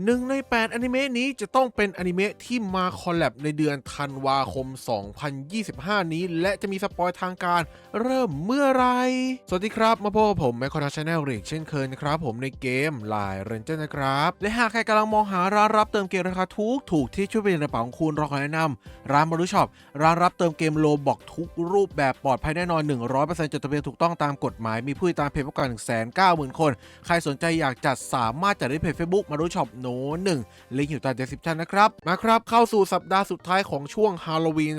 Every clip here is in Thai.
1 ใน 8อนิเมะนี้จะต้องเป็นอนิเมะที่มาคอลแลบในเดือนธันวาคม 2025 นี้และจะมีสปอยทางการเริ่มเมื่อไรสวัสดีครับมาพบกับผมแมคคอนทัชแนลอีกเช่นเคยนะครับผมในเกมไลน์เรนเจอร์นะครับและหากใครกำลังมองหาร้านรับเติมเกมราคาถูกที่ช่วยเป็นกระเป๋าของคุณเราขอแนะนำร้านมารุช็อปร้านรับเติมเกมโลบอกทุกรูปแบบปลอดภัยแน่นอน 100% จดทะเบียนถูกต้องตามกฎหมายมีผู้ติดตามเพจมากกว่า 190,000 คนใครสนใจอยากจัดสามารถจัดได้เพจ Facebook มารุช็อปโน้1ลิงก์อยู่ใต้ description นะครับมาครับเข้าสู่สัปดาห์สุดท้ายของช่วงฮาโลวีน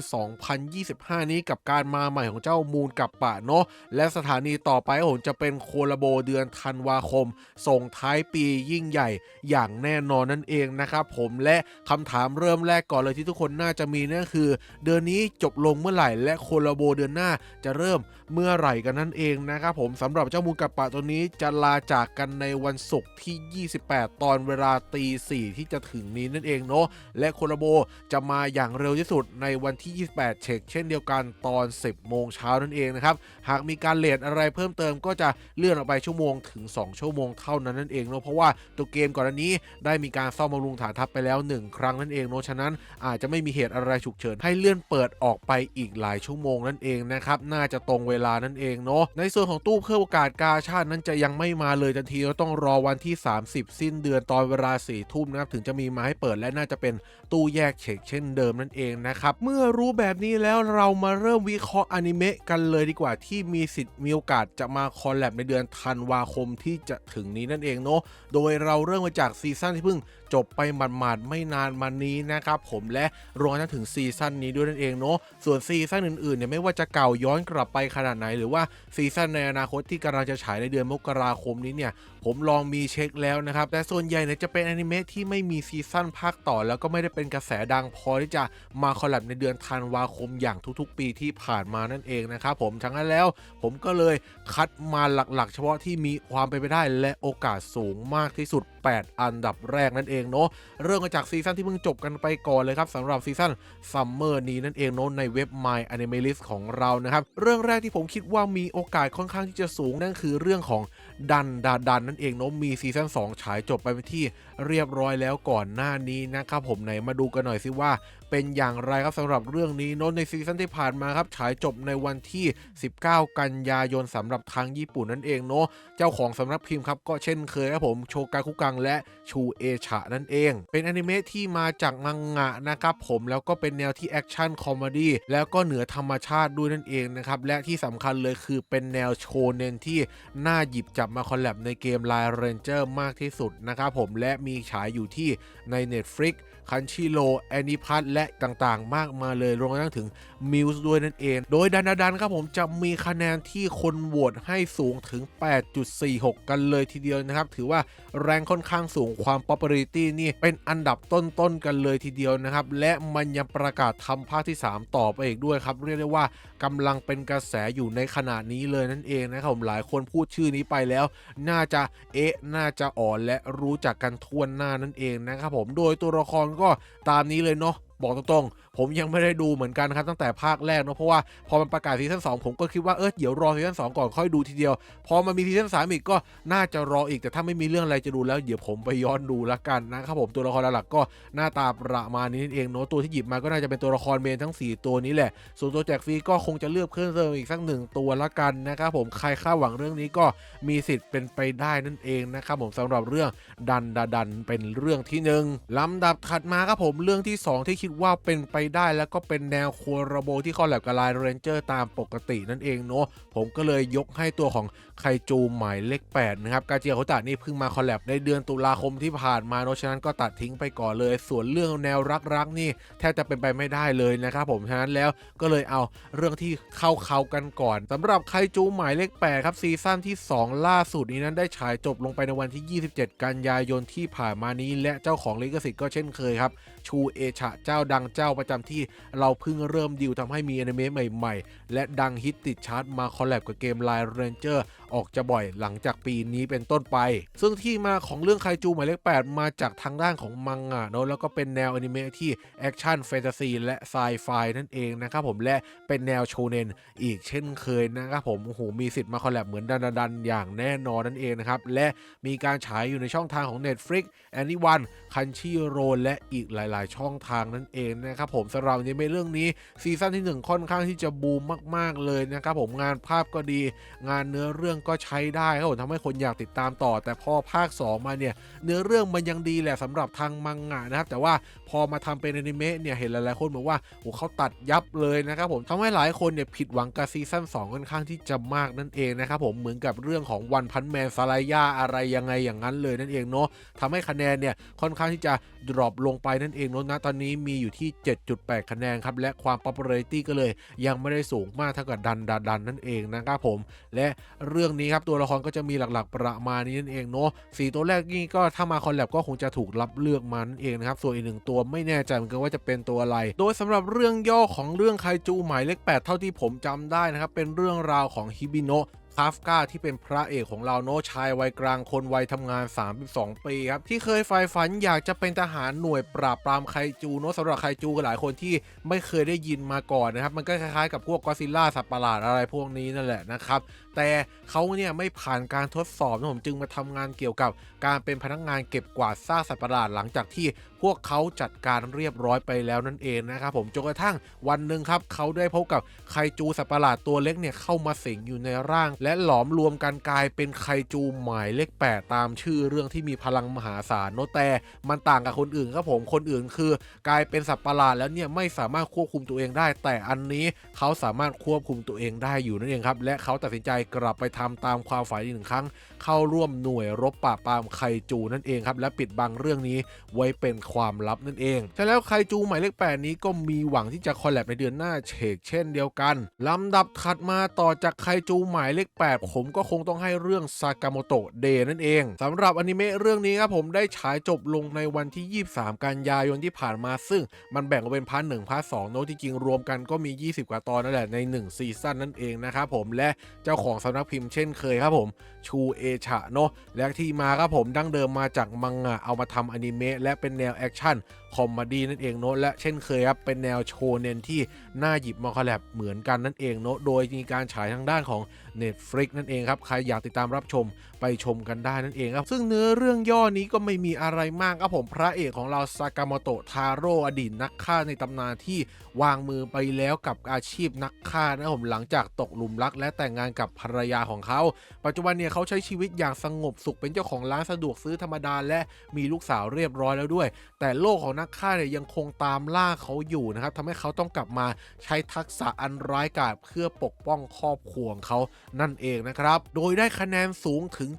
2025 นี้กับการมาใหม่ของเจ้ามูนกับปะเนาะและสถานีต่อไปผมจะเป็นโคลาโบเดือนธันวาคมส่งท้ายปียิ่งใหญ่อย่างแน่นอนนั่นเองนะครับผมและคำถามเริ่มแรกก่อนเลยที่ทุกคนน่าจะมีนั่นคือเดือนนี้จบลงเมื่อไหร่และโคลาโบเดือนหน้าจะเริ่มเมื่อไหร่กันนั่นเองนะครับผมสำหรับเจ้ามูนกับปะตัวนี้จะลาจากกันในวันศุกร์ที่ 28 ตอนเวลาตี 4ที่จะถึงนี้นั่นเองเนาะและโคลาโบจะมาอย่างเร็วที่สุดในวันที่ 28เช็คเช่นเดียวกันตอน 10 โมงเช้านั่นเองนะครับหากมีการเลทอะไรเพิ่มเติมก็จะเลื่อนออกไปชั่วโมงถึง2ชั่วโมงเท่านั้นนั่นเองเนาะเพราะว่าตัวเกมก่อนหน้านี้ได้มีการซ่อมบำรุงฐานทัพไปแล้ว1ครั้งนั่นเองเนาะฉะนั้นอาจจะไม่มีเหตุอะไรฉุกเฉินให้เลื่อนเปิดออกไปอีกหลายชั่วโมงนั่นเองนะครับน่าจะตรงเวลานั่นเองเนาะในส่วนของตู้เพิ่มโอกาสกาชาตินั้นจะยังไม่มาเลยทันทีเราต้องรอวันที่30สิ้นเดือนตอนเวลา4ทุ่มนะครับถึงจะมีมาให้เปิดและน่าจะเป็นตู้แยกเช็คเช่นเดิมนั่นเองนะครับเมื่อรู้แบบนี้แล้วเรามาเริ่มวิเคราะห์อนิเมะกันเลยดีกว่าที่มีสิทธิ์มีโอกาสจะมาคอลแลบในเดือนธันวาคมที่จะถึงนี้นั่นเองเนาะโดยเราเริ่มมาจากซีซั่นที่เพิ่งจบไปหมาดๆไม่นานมานี้นะครับผมและรวมถึงซีซั่นนี้ด้วยนั่นเองเนาะส่วนซีซั่นอื่นๆเนี่ยไม่ว่าจะเก่าย้อนกลับไปขนาดไหนหรือว่าซีซั่นในอนาคตที่กำลังจะฉายในเดือนมกราคมนี้เนี่ยผมลองมีเช็คแล้วนะครับแต่ส่วนใหญ่เนี่ยจะเป็นอนิเมะที่ไม่มีซีซั่นภาคต่อแล้วก็ไม่ได้เป็นกระแสดังพอที่จะมาคอลแลบในเดือนธันวาคมอย่างทุกๆปีที่ผ่านมานั่นเองนะครับผมทั้งนั้นแล้วผมก็เลยคัดมาหลักๆเฉพาะที่มีความเป็นไปได้และโอกาสสูงมากที่สุด8อันดับแรกนั่นเองเนาะเริ่มมาจากซีซั่นที่เพิ่งจบกันไปก่อนเลยครับสำหรับซีซั่นซัมเมอร์นี้นั่นเองเนาะในเว็บ My Anime List ของเรานะครับเรื่องแรกที่ผมคิดว่ามีโอกาสค่อนข้างที่จะสูงนั่นคือเรื่องของดันนั่นเองเนาะมีซีซั่น2ฉายจบไปเป็นที่เรียบร้อยแล้วก่อนหน้านี้นะครับผมไหนมาดูกันหน่อยสิว่าเป็นอย่างไรครับสำหรับเรื่องนี้เนาะในซีซั่นที่ผ่านมาครับฉายจบในวันที่19กันยายนสำหรับทางญี่ปุ่นนั่นเองเนาะเจ้าของสำนักพิมพ์ครับก็เช่นเคยครับผมโชกาคุกังและชูเอชะนั่นเองเป็นอนิเมะที่มาจากมังงะนะครับผมแล้วก็เป็นแนวที่แอคชั่นคอมเมดี้แล้วก็เหนือธรรมชาติด้วยนั่นเองนะครับและที่สำคัญเลยคือเป็นแนวโชเน็นที่น่าหยิบจับมาคอลแลบในเกม Line Ranger มากที่สุดนะครับผมและมีฉายอยู่ที่ใน Netflix คันชิโรแอนิพัทและต่างๆมากมาเลยรวมทั้งถึงมิวส์ด้วยนั่นเองโดยดันครับผมจะมีคะแนนที่คนโหวตให้สูงถึง 8.46 กันเลยทีเดียวนะครับถือว่าแรงค่อนข้างสูงความ popularity นี่เป็นอันดับต้นๆกันเลยทีเดียวนะครับและมันยังประกาศทำภาคที่ 3 ต่อไปอีกด้วยครับเรียกได้ว่ากำลังเป็นกระแสอยู่ในขณะนี้เลยนั่นเองนะครับผมหลายคนพูดชื่อนี้ไปแล้วน่าจะน่าจะอ่อนและรู้จักกันทั่วหน้านั่นเองนะครับผมโดยตัวละครก็ตามนี้เลยเนาะบอกตรงๆผมยังไม่ได้ดูเหมือนกันครับตั้งแต่ภาคแรกเนาะเพราะว่าพอมันประกาศซีซั่น2ผมก็คิดว่าเดี๋ยวรอซีซั่น2ก่อนค่อยดูทีเดียวพอมันมีซีซั่น3อีกก็น่าจะรออีกแต่ถ้าไม่มีเรื่องอะไรจะดูแล้วเดี๋ยวผมไปย้อนดูละกันนะครับผมตัวละครหลักๆก็หน้าตาประมาณนี้นั่นเองเนาะตัวที่หยิบมาก็น่าจะเป็นตัวละครเมนทั้ง4ตัวนี้แหละส่วนตัวแจกฟรีก็คงจะเลือกเพิ่มเติมอีกสัก1ตัวละกันนะครับผมใครคาดหวังเรื่องนี้ก็มีสิทธิ์เป็นไปได้นั่นเองนะครับผมสำหรับเรื่องดันเป็นเรื่องที่1ลำดับถัดมาครับผมเรื่องที่2ที่คิดว่าเป็นไปได้แล้วก็เป็นแนวโคราโบที่คอลแลบกับไลน์เรนเจอร์ตามปกตินั่นเองเนาะผมก็เลยยกให้ตัวของไคจูหมายเลข8นะครับกาเจียโคตะนี่เพิ่งมาคอลแลบในเดือนตุลาคมที่ผ่านมาเนาะฉะนั้นก็ตัดทิ้งไปก่อนเลยส่วนเรื่องแนวรักนี่แทบจะเป็นไปไม่ได้เลยนะครับผมฉะนั้นแล้วก็เลยเอาเรื่องที่เข้ากันก่อนสำหรับไคจูหมายเลข8ครับซีซั่นที่2ล่าสุดนี้นั้นได้ฉายจบลงไปในวันที่27กันยายนที่ผ่านมานี้และเจ้าของลิขสิทธิ์ก็เช่นเคยครับชูเอชะเจ้าดังเจ้าประจำที่เราเพิ่งเริ่มดีลทำให้มีอนิเมะใหม่ๆและดังฮิตติดชาร์ตมาคอลแลบกับเกม Line Ranger ออกจะบ่อยหลังจากปีนี้เป็นต้นไปซึ่งที่มาของเรื่องไคจูหมายเลข8มาจากทางด้านของมังงะเนาะแล้วก็เป็นแนวอนิเมะที่แอคชั่นแฟนตาซีและไซไฟนั่นเองนะครับผมและเป็นแนวโชเนนอีกเช่นเคยนะครับผมโอ้โหมีสิทธิ์มาคอลแลบเหมือนดันอย่างแน่นอนนั่นเองนะครับและมีการฉายอยู่ในช่องทางของ Netflix Anyone Crunchyroll และอีกหลายๆช่องทางนั่นเองนะครับผมสำหรับอนิเมะเรื่องนี้ซีซั่นที่1ค่อนข้างที่จะบูมมากๆเลยนะครับผมงานภาพก็ดีงานเนื้อเรื่องก็ใช้ได้ครับผมทำให้คนอยากติดตามต่อแต่พอภาค2มาเนี่ยเนื้อเรื่องมันยังดีแหละสำหรับทางมังงะนะครับแต่ว่าพอมาทำเป็นอนิเมะเนี่ยเห็นหลายๆคนบอกว่าโอ้เขาตัดยับเลยนะครับผมทำให้หลายคนเนี่ยผิดหวังกับซีซั่น2ค่อนข้างที่จะมากนั่นเองนะครับผมเหมือนกับเรื่องของวันพันแมนซาลายาอะไรยังไงอย่างนั้นเลยนั่นเองเนาะทำให้คะแนนเนี่ยค่อนข้างที่จะดรอปลงไปนั่นเองเนาะนะตอนนี้มีอยู่ที่ 7.8 คะแนนครับและความ popularity ก็เลยยังไม่ได้สูงมากเท่ากับดันนั่นเองนะครับผมและเรื่องนี้ครับตัวละครก็จะมีหลักๆประมาณนี้นั่นเองเนาะ4ตัวแรกนี่ก็ถ้ามาคอลแลบก็คงจะถูกรับเลือกมานั่นเองนะครับส่วนอีก1ตัวไม่แน่ใจเหมือนกันว่าจะเป็นตัวอะไรโดยสำหรับเรื่องย่อของเรื่องไคจูหมายเลข8เท่าที่ผมจำได้นะครับเป็นเรื่องราวของฮิบิโนะคาฟกาที่เป็นพระเอกของเราโนชายวัยกลางคนวัยทำงาน32ปีครับที่เคยใฝ่ฝันอยากจะเป็นทหารหน่วยปราบปรามไคจูโนสำหรับไคจูกับหลายคนที่ไม่เคยได้ยินมาก่อนนะครับมันก็คล้ายๆกับพวกก็อดซิลล่าสัตว์ประหลาดอะไรพวกนี้นั่นแหละนะครับแต่เขาเนี่ยไม่ผ่านการทดสอบนะผมจึงมาทำงานเกี่ยวกับการเป็นพนักงานเก็บกวาดซากสัตว์ประหลาดหลังจากที่พวกเขาจัดการเรียบร้อยไปแล้วนั่นเองนะครับผมจนกระทั่งวันหนึ่งครับเขาได้พบกับไคจูสัตว์ประหลาดตัวเล็กเนี่ยเข้ามาสิงอยู่ในร่างและหลอมรวมกันกลายเป็นไคจูหมายเลข8ตามชื่อเรื่องที่มีพลังมหาศาลโนแต่มันต่างกับคนอื่นครับผมคนอื่นคือกลายเป็นสัตว์ประหลาดแล้วเนี่ยไม่สามารถควบคุมตัวเองได้แต่อันนี้เขาสามารถควบคุมตัวเองได้อยู่นั่นเองครับและเขาตัดสินใจกลับไปทำตามความฝันอีก1 ครั้งเข้าร่วมหน่วยรบปราบปรามไคจูนั่นเองครับและปิดบังเรื่องนี้ไว้เป็นความลับนั่นเองใช่แล้วไคจูหมายเลข8นี้ก็มีหวังที่จะคอลแลบในเดือนหน้าเช่นเดียวกันลำดับถัดมาต่อจากไคจูหมายเลข8ผมก็คงต้องให้เรื่องซากาโมโตะเดย์นั่นเองสำหรับอนิเมะเรื่องนี้ครับผมได้ฉายจบลงในวันที่23กันยายนที่ผ่านมาซึ่งมันแบ่งออกเป็นพาร์ท1พาร์ท2โน้ตที่จริงรวมกันก็มี20กว่าตอนนั่นแหละใน1ซีซั่นนั่นเองนะครับผมและเจ้าของสำนักพิมพ์เช่นเคยครับผมชูเอชะเนาะและที่มาครับผมดั้งเดิมมาจากมังงะเอามาทำอนิเมะและเป็นแนวแอคชั่นคอมเมดี้นั่นเองเนาะและเช่นเคยครับเป็นแนวโชเนนที่น่าหยิบมาคอลแลบเหมือนกันนั่นเองเนาะโดยมีการฉายทางด้านของ Netflix นั่นเองครับใครอยากติดตามรับชมไปชมกันได้นั่นเองครับซึ่งเนื้อเรื่องย่อนี้ก็ไม่มีอะไรมากครับผมพระเอกของเราซากาโมโตะทาโร่อดีตนักฆ่าในตำนานที่วางมือไปแล้วกับอาชีพนักฆ่านะผมหลังจากตกหลุมรักและแต่งงานกับภรรยาของเขาปัจจุบันเนี่ยเขาใช้ชีวิตอย่างสงบสุขเป็นเจ้าของร้านสะดวกซื้อธรรมดาและมีลูกสาวเรียบร้อยแล้วด้วยแต่โลกของนักฆ่าเนี่ยยังคงตามล่าเขาอยู่นะครับทำให้เขาต้องกลับมาใช้ทักษะอันร้ายกาจเพื่อปกป้องครอบครัวของเขานั่นเองนะครับโดยได้คะแนนสูงถึง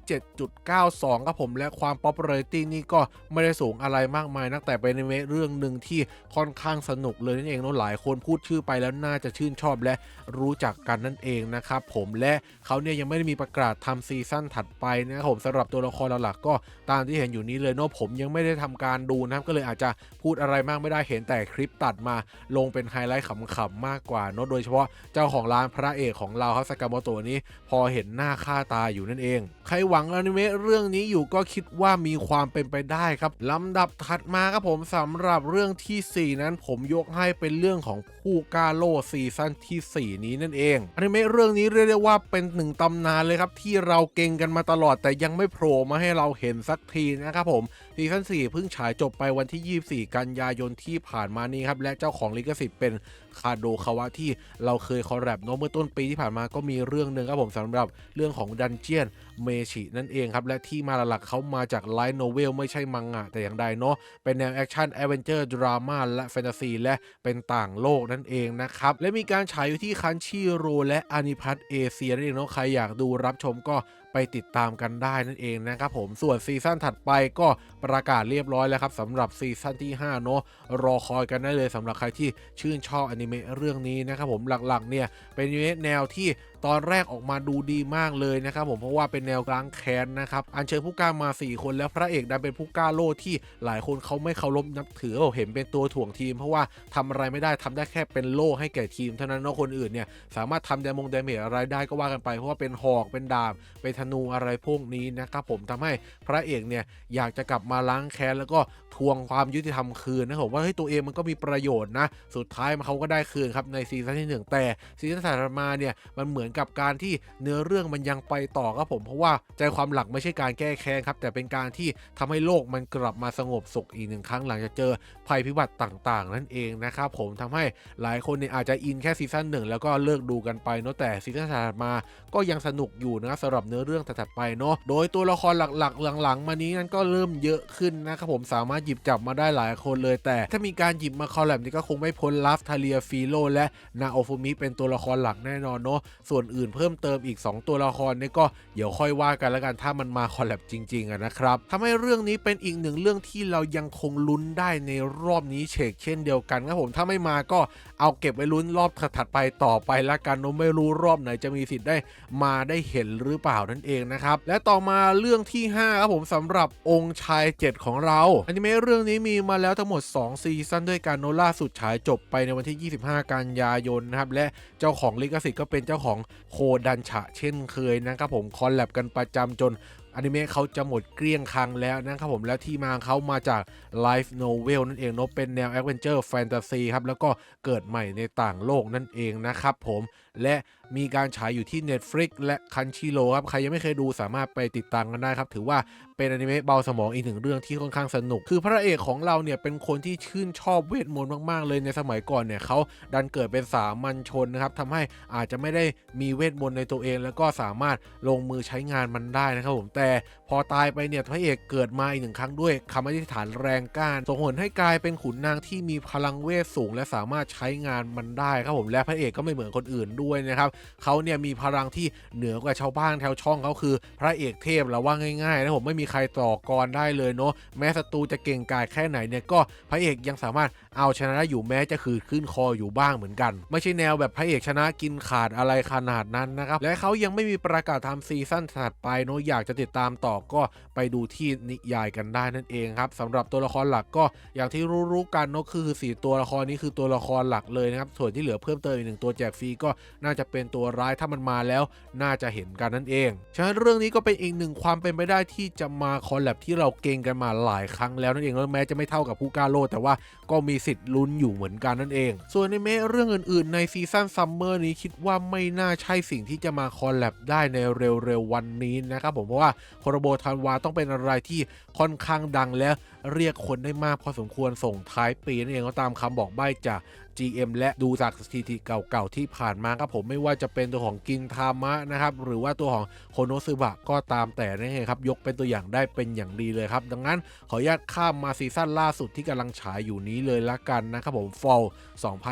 7.92 ครับผมและความ popularity นี่ก็ไม่ได้สูงอะไรมากมายนักแต่เป็นเรื่องหนึ่งที่ค่อนข้างสนุกเลยนั่นเองเนาะหลายคนพูดชื่อไปแล้วน่าจะชื่นชอบและรู้จักกันนั่นเองนะครับผมและเขาเนี่ยยังไม่ได้มีประกาศทำซีซั่นถัดไปนะครับผมสำหรับตัวละครหลักๆก็ตามที่เห็นอยู่นี้เลยเนาะผมยังไม่ได้ทำการดูนะครับก็เลยอาจจะพูดอะไรมากไม่ได้เห็นแต่คลิปตัดมาลงเป็นไฮไลท์ขำๆมากกว่าเนาะโดยเฉพาะเจ้าของร้านพระเอกของเราครับซากาโมโตะนี้พอเห็นหน้าค่าตาอยู่นั่นเองใครหวังอนิเมะเรื่องนี้อยู่ก็คิดว่ามีความเป็นไปได้ครับลำดับถัดมาครับผมสำหรับเรื่องที่4นั้นผมยกให้เป็นเรื่องของผู้กล้าโล่ซีซั่นที่4นี้นั่นเองอนิเมะเรื่องนี้เรียกได้ว่าเป็น1ตำนานเลยครับที่เราเก่งกันมาตลอดแต่ยังไม่โผล่มาให้เราเห็นสักทีนะครับผมซีซั่น4เพิ่งฉายจบไปวันที่24กันยายนที่ผ่านมานี้ครับและเจ้าของลิขสิทธิ์เป็นคาโดคาวะที่เราเคยคอลแลบเนาะเมื่อต้นปีที่ผ่านมาก็มีเรื่องนึงครับผมสำหรับเรื่องของดันเจียนเมชินั่นเองครับและที่มาหลักๆเขามาจากไลท์โนเวลไม่ใช่มังงะแต่อย่างใดเนาะเป็นแนวแอคชั่นแอดเวนเจอร์ดราม่าและแฟนตาซีและเป็นต่างโลกนั่นเองนะครับและมีการฉายอยู่ที่คันชิโรและอานิพัทเอเชียนั่นเองเนาะใครอยากดูรับชมก็ไปติดตามกันได้นั่นเองนะครับผมส่วนซีซั่นถัดไปก็ประกาศเรียบร้อยแล้วครับสำหรับซีซั่นที่5เนาะรอคอยกันได้เลยสำหรับใครที่ชื่นชอบอนิเมะเรื่องนี้นะครับผมหลักๆเนี่ยเป็นอนิเมะแนวที่ ตอนแรกออกมาดูดีมากเลยนะครับผมเพราะว่าเป็นแนวล้างแค้นนะครับอัญเชิญผู้กล้ามา4คนแล้วพระเอกดันเป็นผู้กล้าโล่ที่หลายคนเขาไม่เคารพนับถือเห็นเป็นตัวถ่วงทีมเพราะว่าทำอะไรไม่ได้ทำได้แค่เป็นโล่ให้แก่ทีมเท่านั้นเนาะคนอื่นเนี่ยสามารถทำดาเมจอะไรได้ก็ว่ากันไปเพราะว่าเป็นหอกเป็นดาบเป็นธนูอะไรพวกนี้นะครับผมทำให้พระเอกเนี่ยอยากจะกลับมาล้างแค้นแล้วก็ทวงความยุติธรรมคืนนะผมว่าตัวเองมันก็มีประโยชน์นะสุดท้ายเขาก็ได้คืนครับในซีซั่นที่1แต่ซีซั่นถัดมาเนี่ยมันเหมือนกับการที่เนื้อเรื่องมันยังไปต่อครับผมเพราะว่าใจความหลักไม่ใช่การแก้แค้นครับแต่เป็นการที่ทำให้โลกมันกลับมาสงบสุขอีก1 ครั้งหลังจากเจอภัยพิบัติต่างๆนั่นเองนะครับผมทำให้หลายคนเนี่ยอาจจะอินแค่ซีซั่น1แล้วก็เลิกดูกันไปเนาะแต่ซีซั่นถัดมาก็ยังสนุกอยู่นะสำหรับเนื้อเรื่องถัดไปเนาะโดยตัวละครหลักๆหลังๆมานี้นั้นก็เริ่มเยอะขึ้นนะครับผมสามารถหยิบจับมาได้หลายคนเลยแต่ถ้ามีการหยิบมาคอลแลบนี่ก็คงไม่พ้นลัฟทาเลียฟิโลและนาโอฟูมิเป็นตัวละครหลักแน่นอนเนาะส่วนอื่นเพิ่มเติมอีก2ตัวละครนี่ก็เดี๋ยวค่อยว่ากันแล้วกันถ้ามันมาคอลแลบจริงๆนะครับทำให้เรื่องนี้เป็นอีกหนึ่งเรื่องที่เรายังคงลุ้นได้ในรอบนี้เช่นเดียวกันครับผมถ้าไม่มาก็เอาเก็บไว้ลุ้นรอบถัดไปต่อไปละกันเนาะไม่รู้รอบไหนจะมีสิทธิ์ได้มาได้เห็นหรือเปล่านั่นเองนะครับและต่อมาเรื่องที่5ครับผมสำหรับองค์ชาย7ของเราอนิเมะเรื่องนี้มีมาแล้วทั้งหมด2ซีซั่นด้วยกันโนล่าสุดฉายจบไปในวันที่25กันยายนนะครับและเจ้าของลิขสิทธิ์ก็เป็นเจ้าของโคดันฉะเช่นเคยนะครับผมคอลแลบกันประจำจนอนิเมะเขาจะหมดเกลี้ยงคลังแล้วนะครับผมแล้วที่มาเขามาจาก Life Novel นั่นเองเนาะเป็นแนว Adventure Fantasy ครับแล้วก็เกิดใหม่ในต่างโลกนั่นเองนะครับผมและมีการฉายอยู่ที่ Netflix และ Crunchyroll ครับใครยังไม่เคยดูสามารถไปติดตามกันได้ครับถือว่าเป็นอนิเมะเบาสมองอีกหนึ่งเรื่องที่ค่อนข้างสนุกคือพระเอกของเราเนี่ยเป็นคนที่ชื่นชอบเวทมนต์มากๆเลยในสมัยก่อนเนี่ยเขาดันเกิดเป็นสามัญชนนะครับทำให้อาจจะไม่ได้มีเวทมนต์ในตัวเองแล้วก็สามารถลงมือใช้งานมันได้นะครับผมแต่พอตายไปเนี่ยพระเอกเกิดมาอีก1 ครั้งด้วยคำอธิษฐานแรงกล้าส่งผลให้กลายเป็นขุนนางที่มีพลังเวทสูงและสามารถใช้งานมันได้ครับผมและพระเอกก็ไม่เหมือนคนอื่นด้วยนะครับเขาเนี่ยมีพลังที่เหนือกว่าชาวบ้านแถวช่องเขาคือพระเอกเทพแล้วว่าง่ายๆนะผมไม่มีใครต่อกรได้เลยเนาะแม้ศัตรูจะเก่งกาจแค่ไหนเนี่ยก็พระเอกยังสามารถเอาชนะได้อยู่แม้จะขืดขึ้นคออยู่บ้างเหมือนกันไม่ใช่แนวแบบพระเอกชนะกินขาดอะไรขนาดนั้นนะครับและเขายังไม่มีประกาศทำซีซั่นถัดไปเนาะอยากจะติดตามต่อก็ไปดูที่นิยายกันได้นั่นเองครับสำหรับตัวละครหลักก็อย่างที่รู้กันเนาะคือ4ตัวละครนี้คือตัวละครหลักเลยนะครับส่วนที่เหลือเพิ่มเติมอีก1ตัวแจกฟรีก็น่าจะเป็นตัวร้ายถ้ามันมาแล้วน่าจะเห็นกันนั่นเองฉะนั้นเรื่องนี้ก็เป็นอีก1ความเป็นไปได้ที่จะมาคอลแลบที่เราเก่งกันมาหลายครั้งแล้วนั่นเองแล้วแม้จะไม่เท่ากับผู้กล้าโลดแต่ว่าก็มีสิทธิ์ลุ้นอยู่เหมือนกันนั่นเองส่วนในเรื่องอื่นๆในซีซั่นซัมเมอร์นี้คิดว่าไม่น่าใช่สิ่งที่จะมาคอลแลบได้ในเร็วๆวันนี้นะครับผมเพราะว่าโคโรโบธันวาต้องเป็นอะไรที่ค่อนข้างดังและเรียกคนได้มากพอสมควรส่งท้ายปีนั่นเองก็ตามคำบอกใบ้จาก GM และดูจากสถิติเก่าๆที่ผ่านมาครับผมไม่ว่าจะเป็นตัวของกินทามะนะครับหรือว่าตัวของโคโนซึบะก็ตามแต่นั่นเองครับยกเป็นตัวอย่างได้เป็นอย่างดีเลยครับดังนั้นขออนุญาตข้ามมาซีซั่นล่าสุดที่กำลังฉายอยู่นี้เลยละกันนะครับผม Fall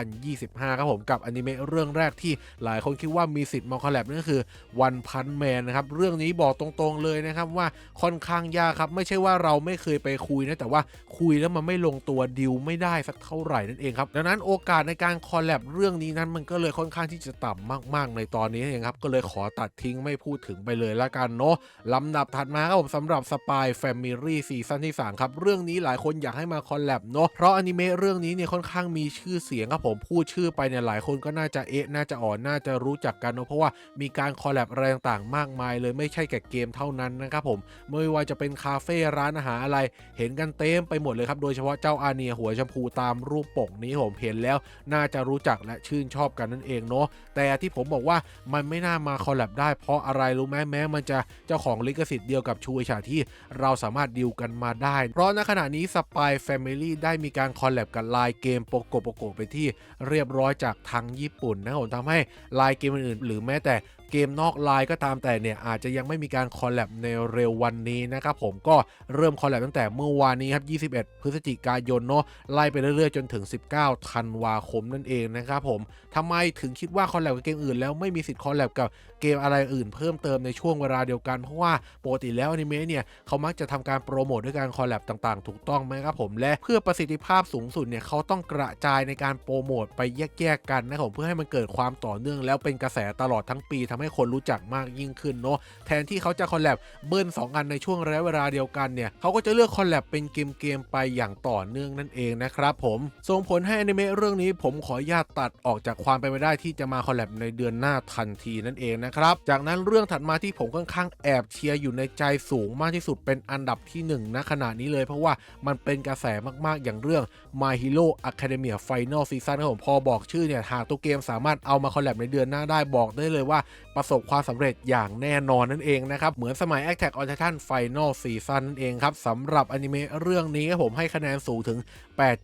2025ครับผมกับอนิเมะเรื่องแรกที่หลายคนคิดว่ามีสิทธิ์มาคอลแลบนั่นก็คือ One Punch Man นะครับเรื่องนี้บอกตรงๆเลยนะครับว่าค่อนข้างยากครับไม่ใช่ว่าเราไม่เคยไปคุยนะแต่ว่าคุยแล้วมันไม่ลงตัวดิวไม่ได้สักเท่าไหร่นั่นเองครับดังนั้นโอกาสในการคอลแลบเรื่องนี้นั้นมันก็เลยค่อนข้างที่จะต่ำมากๆในตอนนี้เองครับก็เลยขอตัดทิ้งไม่พูดถึงไปเลยละกันเนาะลำดับถัดมาครับผมสำหรับ Spy Family ซีซั่นที่3ครับเรื่องนี้หลายคนอยากให้มาคอลแลบเนาะเพราะอนิเมะเรื่องนี้เนี่ยค่อนข้างมีชื่อเสียงครับผมพูดชื่อไปเนี่ยหลายคนก็น่าจะน่าจะน่าจะรู้จักกันเนาะเพราะว่ามีการคอลแลบอะไรต่างๆมากมายเลยไม่ใช่แค่เกมเท่านั้นนะครับผมไม่ว่าจะเป็นคาเฟ่ร้านอาหารอะไรเห็นกันเต็มไปหมดเลยครับโดยเฉพาะเจ้าอาเนียหัวชมพูตามรูปปกนี้ผมเห็นแล้วน่าจะรู้จักและชื่นชอบกันนั่นเองเนาะแต่ที่ผมบอกว่ามันไม่น่ามาคอลแลบได้เพราะอะไรรู้ไหมแม้มันจะเจ้าของลิขสิทธิ์เดียวกับชูอิชาที่เราสามารถดีลกันมาได้เพราะณขณะนี้ Spy Family ได้มีการคอลแลบกับไลน์เกมโปโกเป็นที่เรียบร้อยจากทางญี่ปุ่นนะผมทำให้ไลน์เกมอื่นๆหรือแม้แต่เก เกมนอกไลน์ก็ตามแต่เนี่ยอาจจะยังไม่มีการคอลแลบในเร็ววันนี้นะครับผมก็เริ่มคอลแลบตั้งแต่เมื่อวานนี้ครับ21 พฤศจิกายนเนาะไล่ไปเรื่อยๆจนถึง19 ธันวาคมนั่นเองนะครับผมทำไมถึงคิดว่าคอลแลบกับเกมอื่นแล้วไม่มีสิทธิ์คอลแลบกับเกมอะไรอื่นเพิ่มเติมในช่วงเวลาเดียวกันเพราะว่าปกติแล้วอนิเมะเนี่ยเขามักจะทำการโปรโมทด้วยการคอลแลบต่างๆถูกต้องไหมครับผมและเพื่อประสิทธิภาพสูงสุดเนี่ยเขาต้องกระจายในการโปรโมทไปแยกๆกันนะครับผมเพื่อให้มันเกิดความต่อเนื่องแล้วเป็นกระแสตลอดทั้งปีทำให้คนรู้จักมากยิ่งขึ้นเนาะแทนที่เขาจะคอลแลบเบิ้ล2อันในช่วงระยะเวลาเดียวกันเนี่ยเขาก็จะเลือกคอลแลบเป็นเกมไปอย่างต่อเนื่องนั่นเองนะครับผมส่งผลให้อนิเมะเรื่องนี้ผมขออนุญาตตัดออกจากความเป็นไปได้ที่จะมาคอลแลบในเดือนหน้าทันทีนั่นเองนะครับจากนั้นเรื่องถัดมาที่ผมค่อนข้างแอบเชียร์อยู่ในใจสูงมากที่สุดเป็นอันดับที่1ณขณะนี้เลยเพราะว่ามันเป็นกระแสมากๆอย่างเรื่อง My Hero Academia Final Season ครับผมพอบอกชื่อเนี่ยหากตัวเกมสามารถเอามาคอลแลบในเดือนหน้าได้บอกได้เลยว่าประสบความสำเร็จอย่างแน่นอนนั่นเองนะครับเหมือนสมัย Attack on Titan Final Season นั่นเองครับสำหรับอนิเมะเรื่องนี้ผมให้คะแนนสูงถึง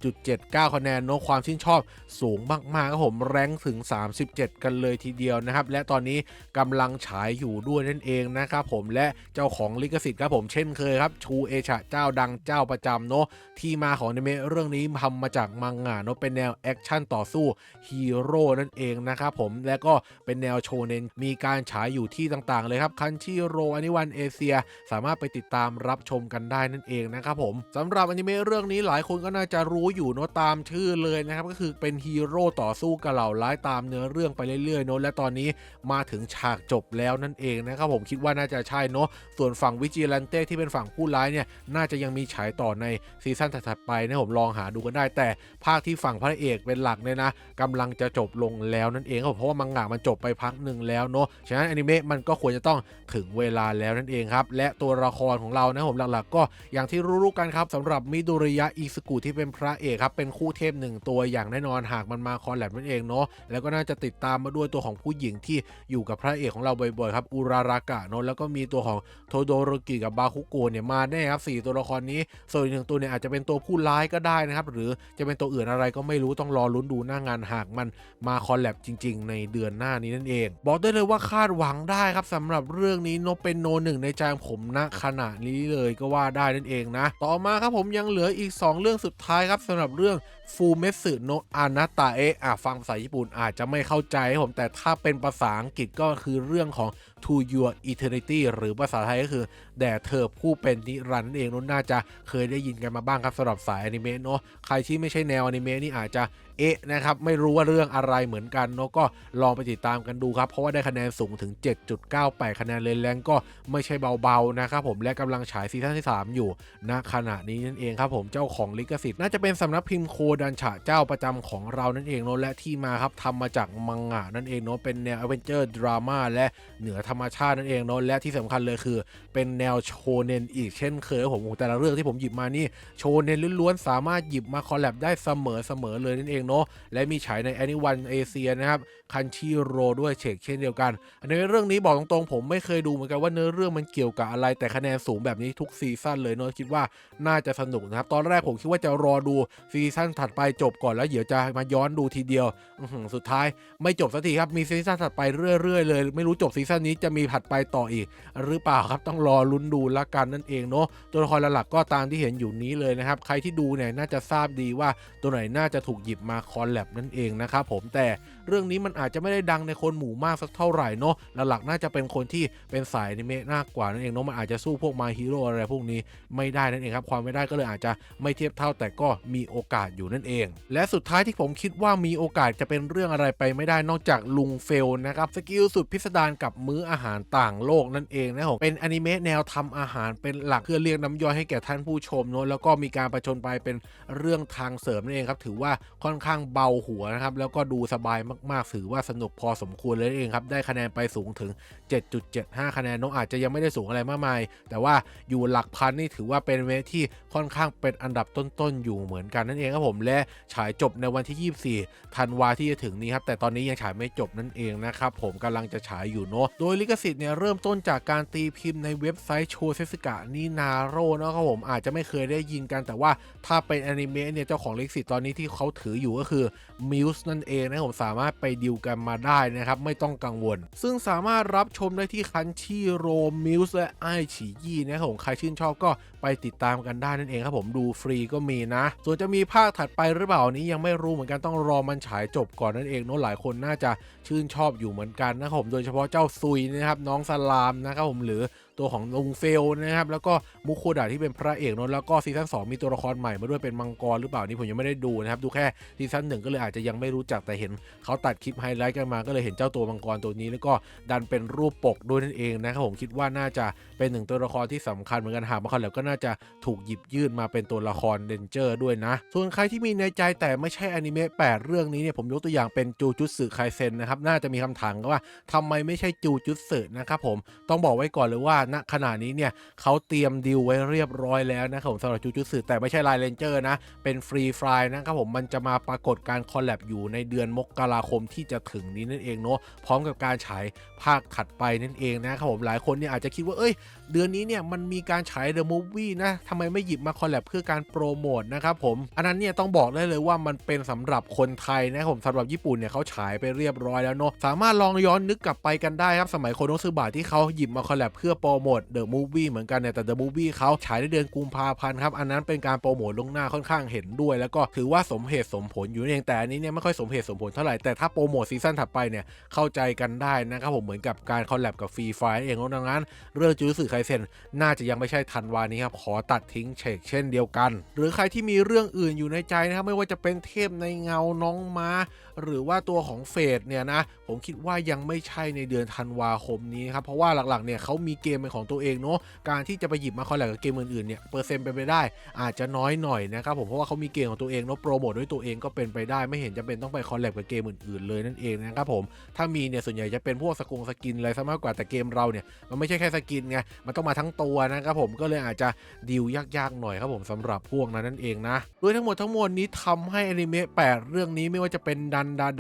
8.79 คะแนนเนาะความชื่นชอบสูงมากๆครับผมแรงถึง37กันเลยทีเดียวนะครับและตอนนี้กำลังฉายอยู่ด้วยนั่นเองนะครับผมและเจ้าของลิขสิทธิ์ครับผมเช่นเคยครับชูเอชะเจ้าดังเจ้าประจำเนาะที่มาของอนิเมะเรื่องนี้ทำมาจากมังงะเนาะเป็นแนวแอคชั่นต่อสู้ฮีโร่นั่นเองนะครับผมและก็เป็นแนวโชเน็นมีการฉายอยู่ที่ต่างๆเลยครับคันชิโร่อนิวันเอเชียสามารถไปติดตามรับชมกันได้นั่นเองนะครับผมสำหรับอนิเมะเรื่องนี้หลายคนก็น่าจะรู้อยู่เนาะตามชื่อเลยนะครับก็คือเป็นฮีโร่ต่อสู้กับเหล่าร้ายตามเนื้อเรื่องไปเรื่อยๆเนาะและตอนนี้มาถึงฉากจบแล้วนั่นเองนะครับผมคิดว่าน่าจะใช่เนาะส่วนฝั่งวิจิลันเต้ที่เป็นฝั่งผู้ร้ายเนี่ยน่าจะยังมีฉายต่อในซีซั่นถัดๆไปนะผมลองหาดูกันได้แต่ภาคที่ฝั่งพระเอกเป็นหลักเนี่ยนะกำลังจะจบลงแล้วนั่นเองครับเพราะว่ามังงะมันจบไปพักหนึ่งแล้วเนาะฉะนั้นอนิเมะมันก็ควรจะต้องถึงเวลาแล้วนั่นเองครับและตัวละครของเรานะผมหลักๆก็อย่างที่รู้ๆกันครับสำหรับมิโดริยะอิซึกุที่เป็นพระเอกครับเป็นคู่เทพ1ตัวอย่างแน่นอนหากมันมาคอลแลบนั่นเองเนาะแล้วก็น่าจะติดตามมาด้วยตัวของผู้หญิงที่อยู่กับพระเอกของเราบ่อยๆครับอุรารากะเนาะแล้วก็มีตัวของโทโดโรกิกับบาคุโกะเนี่ยมาแน่ครับ4ตัวละครนี้ส่วนอีก1ตัวเนี่ยอาจจะเป็นตัวผู้ร้ายก็ได้นะครับหรือจะเป็นตัวอื่นอะไรก็ไม่รู้ต้องรอลุ้นดูหน้างานหากมันมาคอลแลบจริงๆในเดือนหน้านี้นั่นเองบอกได้เลยว่าคาดหวังได้ครับสำหรับเรื่องนี้โนเป็นโนหนึ่งในใจผมณขณะนี้เลยก็ว่าได้นั่นเองนะต่อมาครับผมยังเหลืออีก2เรื่องสุดท้ายครับสำหรับเรื่องฟูเมสึโนะอานาตะฟังภาษาญี่ปุ่นอาจจะไม่เข้าใจผมแต่ถ้าเป็นภาษาอังกฤษก็คือเรื่องของ To Your Eternity หรือภาษาไทยก็คือแด่เธอผู้เป็นนิรันดร์นั่นเองน่าจะเคยได้ยินกันมาบ้างครับสำหรับสายอนิเมะเนาะใครที่ไม่ใช่แนวอนิเมะนี่อาจจะนะครับไม่รู้ว่าเรื่องอะไรเหมือนกันเนาะก็ลองไปติดตามกันดูครับเพราะว่าได้คะแนนสูงถึง 7.98 คะแนนเลยแรงก็ไม่ใช่เบาๆนะครับผมและกำลังฉายซีซั่นที่3อยู่ณขณะนี้นั่นเองครับผมเจ้าของลิขสิทธิ์น่าจะเป็นสำนักพิมพ์โคดันฉะเจ้าประจำของเรานั่นเองเนาะและที่มาครับทำมาจากมังงะนั่นเองเนาะเป็นแนวแอดเวนเจอร์ดราม่าและเหนือธรรมชาตินั่นเองเนาะและที่สำคัญเลยคือเป็นแนวโชเน็นอีกเช่นเคยผมแต่ละเรื่องที่ผมหยิบมานี่โชเน็นล้วนๆสามารถหยิบมาคอลแลบได้เสมอเลยนั่นเองเนาะและมีฉายในแอนิวันเอเชียนะครับคันชิโร่ด้วยเช่นเดียวกันในเรื่องนี้บอกตรงๆผมไม่เคยดูเหมือนกันว่าเนื้อเรื่องมันเกี่ยวกับอะไรแต่คะแนนสูงแบบนี้ทุกซีซั่นเลยเนาะคิดว่าน่าจะสนุกนะครับตอนแรกผมคิดว่าจะรอดูซีซั่นถัดไปจบก่อนแล้วเดี๋ยวจะมาย้อนดูทีเดียวสุดท้ายไม่จบสักทีครับมีซีซั่นถัดไปเรื่อยๆเลยไม่รู้จบซีซั่นนี้จะมีถัดไปต่ออีกหรือเปล่าครับต้องรอลุ้นดูละกันนั่นเองเนาะตัวละครหลักๆก็ตามที่เห็นอยู่นี้เลยนะครับใครที่ดูเนี่ยน่าจะทราบดีว่าตัวไหนน่าจะถูกหยิบมาคอลแลบนั่นเองนะครับผมแต่เรื่องนี้มันอาจจะไม่ได้ดังในคนหมู่มากสักเท่าไหร่เนาะหลักๆน่าจะเป็นคนที่เป็นสายอนิเมะมากกว่านั่นเองเนาะมันอาจจะสู้พวก My Hero อะไรพวกนี้ไม่ได้นั่นเองครับความไม่ได้ก็เลยอาจจะไม่เทียบเท่าแต่ก็มีโอกาสอยู่นั่นเองและสุดท้ายที่ผมคิดว่ามีโอกาสจะเป็นเรื่องอะไรไปไม่ได้นอกจากลุงเฟลนะครับสกิลสุดพิสดารกับมื้ออาหารต่างโลกนั่นเองนะผมเป็นอนิเมะแนวทำอาหารเป็นหลักเพื่อเรียกน้ำย่อยให้แก่ท่านผู้ชมเนาะแล้วก็มีการประชนไปเป็นเรื่องทางเสริมนั่นเองครับถือว่าค่อนข้างเบาหัวนะครับแล้วก็ดูสบายมากๆถือว่าสนุกพอสมควรเลยเองครับได้คะแนนไปสูงถึง 7.75 คะแนนน้องอาจจะยังไม่ได้สูงอะไรมากมายแต่ว่าอยู่หลักพันนี่ถือว่าเป็นเวทที่ค่อนข้างเป็นอันดับต้นๆอยู่เหมือนกันนั่นเองครับผมและฉายจบในวันที่24 ธันวาที่จะถึงนี้ครับแต่ตอนนี้ยังฉายไม่จบนั่นเองนะครับผมกำลังจะฉายอยู่เนาะโดย ลิขสิทธิ์เนี่ยเริ่มต้นจากการตีพิมพ์ในเว็บไซต์โชเซสึกะนินาโร่นะครับผมอาจจะไม่เคยได้ยินกันแต่ว่าถ้าเป็นอนิเมะเนี่ยเจ้าของลิขสิทธิ์ตอนนี้ที่เขาถืออยู่ก็คือมิวส์นั่นเองนะผมสามารถไปดิวกันมาได้นะครับไม่ต้องกังวลซึ่งสามารถรับชมได้ที่คันชีโรมิวส์และไอฉียี่นะครับผมใครชื่นชอบก็ไปติดตามกันได้นั่นเองครับผมดูฟรีก็มีนะส่วนจะมีภาคถัดไปหรือเปล่านี้ยังไม่รู้เหมือนกันต้องรอมันฉายจบก่อนนั่นเองเนาะหลายคนน่าจะชื่นชอบอยู่เหมือนกันนะครับผมโดยเฉพาะเจ้าซุยนะครับน้องสลามนะครับผมหรือตัวของลุงเฟลนะครับแล้วก็มุโคดะที่เป็นพระเอกเนาะแล้วก็ซีซั่น2มีตัวละครใหม่มาด้วยเป็นมังกรหรือเปล่านี่ผมยังไม่ได้ดูนะครับดูแค่ซีซั่น1ก็เลยอาจจะยังไม่รู้จักแต่เห็นเขาตัดคลิปไฮไลท์กันมาก็เลยเห็นเจ้าตัวมังกรตัวนี้แล้วก็ดันเป็นรูปปกด้วยนั่นเองนะครับผมคิดว่าน่าจะเป็นหนึ่งตัวละครที่สำคัญเหมือนกันหากมาคอนแล้วก็น่าจะถูกหยิบยื่นมาเป็นตัวละครเดนเจอร์ด้วยนะส่วนใครที่มีในใจแต่ไม่ใช่อนิเมะ8เรื่องนี้เนี่ยผมยกตัวอย่างเป็นจูจุตสึไคเซ็นนะครับน่าจะมีคำถามว่าทำไมไม่ใช่จูจุตสึนะครับผมต้องบอกไว้ก่อนเลยว่าณขณะนี้เนี่ยเขาเตรียมดีลไว้เรียบร้อยแล้วนะครับผมสำหรับจูจุตสึแต่ไม่ใช่ไลน์เรนเจอร์นะเป็นฟรีไฟล์นะครับผมมันจะมาปรากฏการคอลแลบอยู่ในเดือนมกราคมที่จะถึงนี้นั่นเองเนาะพร้อมกับการฉายภาคถัดไปนั่นเองนะครับผมหลายคนเนี่ยอาจจะคิดว่าเดือนนี้เนี่ยมันมีการฉาย The Movie นะทำไมไม่หยิบมาคอลแลบเพื่อการโปรโมทนะครับผมอันนั้นเนี่ยต้องบอกได้เลยว่ามันเป็นสำหรับคนไทยนะครับผมสำหรับญี่ปุ่นเนี่ยเขาฉายไปเรียบร้อยแล้วเนาะสามารถลองย้อนนึกกลับไปกันได้ครับสมัยโคโนซึบะที่เขาหยิบมาคอลแลบเพื่อโปรโมท The Movie เหมือนกันเนี่ยแต่ The Movie เขาฉายในเดือนกุมภาพันธ์ครับอันนั้นเป็นการโปรโมทล่วงหน้าค่อนข้างเห็นด้วยแล้วก็ถือว่าสมเหตุสมผลอยู่เองแต่อันนี้เนี่ยไม่ค่อยสมเหตุสมผลเท่าไหร่แต่ถ้าโปรโมทซีซั่นถัดไปเนี่ยเข้าใจกันได้นะครับผมเหมือนกับการคอลแลบกับฟรีไฟล์เองดังนั้นเรื่องจูสึไคเซ็นน่าจะยังไม่ใช่ธันวานี้ครับขอตัดทิ้งเฉกเช่นเดียวกันหรือใครที่มีเรื่องอื่นอยู่ในใจนะครับไม่ว่าจะเป็นเทพในเงาน้องม้าหรือว่าตัวของเฟดเนี่ยนะผมคิดว่ายังไม่ใช่ในเดือนธันวาคมนี้ครับเพราะว่าหลักๆเนี่ยเขามีเกมเป็นของตัวเองเนาะการที่จะไปหยิบมาคอลแลบกับเกมอื่นๆเนี่ยเปอร์เซ็นต์เป็นไปได้อาจจะน้อยหน่อยนะครับผมเพราะว่าเขามีเกมของตัวเองเนาะโปรโมทด้วยตัวเองก็เป็นไปได้ไม่เห็นจะเป็นต้องไปคอลแลบกับเกมอื่นๆเลยนั่นเองนะครับผมถ้ามีเนี่ยส่วนใหญ่จะเป็นพวกสกินอะไรซะมากกว่าแต่เกมเราเนี่ยมันไม่ใช่แค่สกินไงมันต้องมาทั้งตัวนะครับผมก็เลยอาจจะดีลยากๆหน่อยครับผมสำหรับพวกนั้นนั่นเองนะโดยทั้งหมดทั้งมวลนี้ทำให้อนิเมะ8เรื่องนี้ไม่ว่าจะเป็น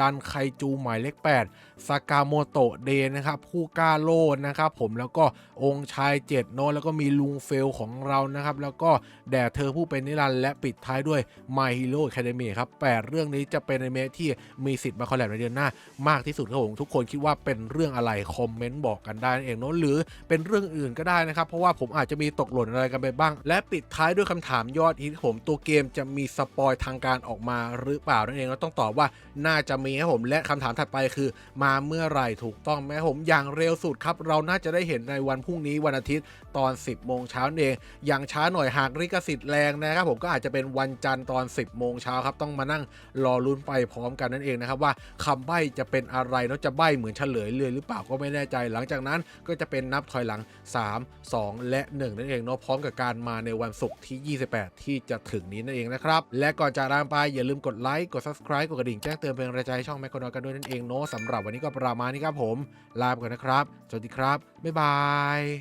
ดันไคจูหมายเลข8ซากาโมโตะเดนนะครับผู้กล้าโลดนะครับผมแล้วก็องค์ชาย7เนาะแล้วก็มีลุงเฟลของเรานะครับแล้วก็แด่เธอผู้เป็นนิรันดร์และปิดท้ายด้วย My Hero Academia ครับ8เรื่องนี้จะเป็นอนิเมะที่มีสิทธิ์มาคอลแลบในเดือนหน้ามากที่สุดครับผมทุกคนคิดว่าเป็นเรื่องอะไรคอมเมนต์บอกกันได้นั่นเองเนาะหรือเป็นเรื่องอื่นก็ได้นะครับเพราะว่าผมอาจจะมีตกหล่นอะไรกันไปบ้างและปิดท้ายด้วยคำถามยอดฮิตผมตัวเกมจะมีสปอยทางการออกมาหรือเปล่านั่นเองเราต้องตอบว่าน่าจะมีครับผมและคำถามถัดไปคือมาเมื่อไหร่ถูกต้องไหมผมอย่างเร็วสุดครับเราน่าจะได้เห็นในวันพรุ่งนี้วันอาทิตย์ตอน 10 โมงเช้าเองอย่างช้าหน่อยหากลิขสิทธิ์แรงนะครับผมก็อาจจะเป็นวันจันทร์ตอน 10 โมงเช้าครับต้องมานั่งรอลุ้นไปพร้อมกันนั่นเองนะครับว่าคำใบ้จะเป็นอะไรเนาะจะใบ้เหมือนเฉลยเลยหรือเปล่าก็ไม่แน่ใจหลังจากนั้นก็จะเป็นนับถอยหลัง3 2และ1นั่นเองเนาะพร้อมกับการมาในวันศุกร์ที่28ที่จะถึงนี้นั่นเองนะครับและก่อนจากลาไปอย่าลืมกดไลค์กด Subscribe กดกระดิ่งแจ้งเตือนเป็นกำลังใจให้ช่องแมคโครนอยกันด้วยนั่นเองเนาะสำหรับวันนี้ก็ประมาณนี้ครับผมลาไปก่อนนะครับสวัสดีครับบ๊ายบาย